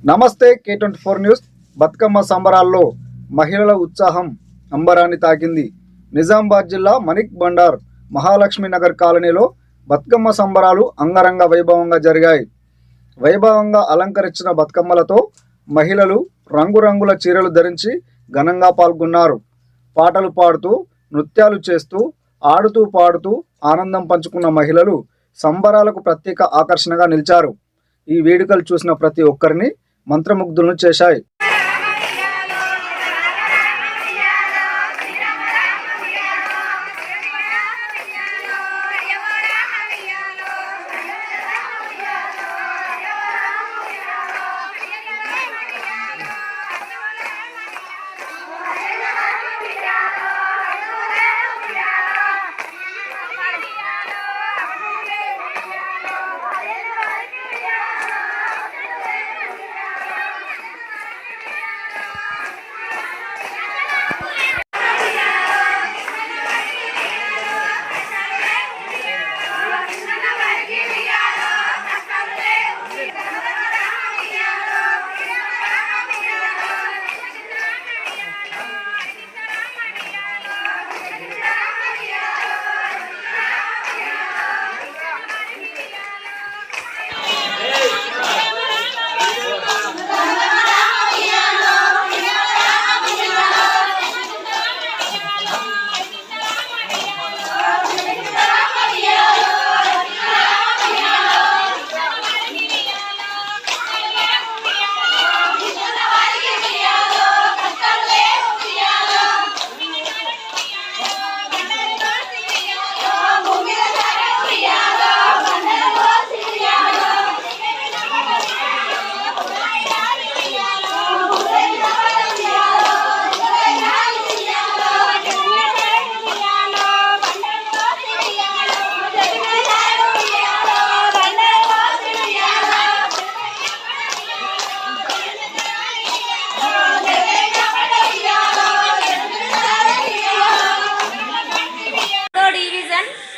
నమస్తే K24 news. Bathukamma సంబరాల్లో మహిళల ఉత్సాహం అంబరాన్ని తాకింది. నిజామాబాద్ జిల్లా మణిక్ బండార్ మహాలక్ష్మి నగర్ కాలనీలో బతుకమ్మ సంబరాలు అంగరంగ వైభవంగా జరిగాయి. వైభవంగా అలంకరించిన బతుకమ్మలతో మహిళలు రంగురంగుల చీరలు ధరించి ఘనంగా పాల్గొన్నారు. పాటలు పాడుతూ, నృత్యాలు చేస్తూ, ఆడుతూ పాడుతూ ఆనందం పంచుకున్న మహిళలు సంబరాలకు ప్రత్యేక ఆకర్షణగా నిలిచారు. ఈ వేడుకలు చూసిన ప్రతి ఒక్కరిని మంత్రముగ్ధులను చేశాయి.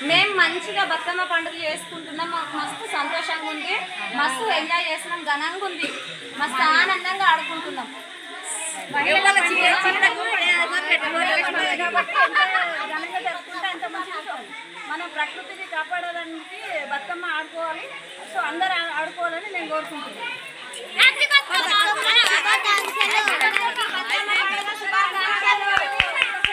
మేము మంచిగా బతుకమ్మ పండుగ చేసుకుంటున్నాం. మాకు మస్తు సంతోషంగా ఉంది, మస్తు ఎంజాయ్ చేస్తున్నాం, ఘనంగా ఉంది, మస్తు ఆనందంగా ఆడుకుంటున్నాం. మనం ప్రకృతిని కాపాడడానికి బతుకమ్మ ఆడుకోవాలి. సో అందరూ ఆడుకోవాలని నేను కోరుకుంటున్నాను.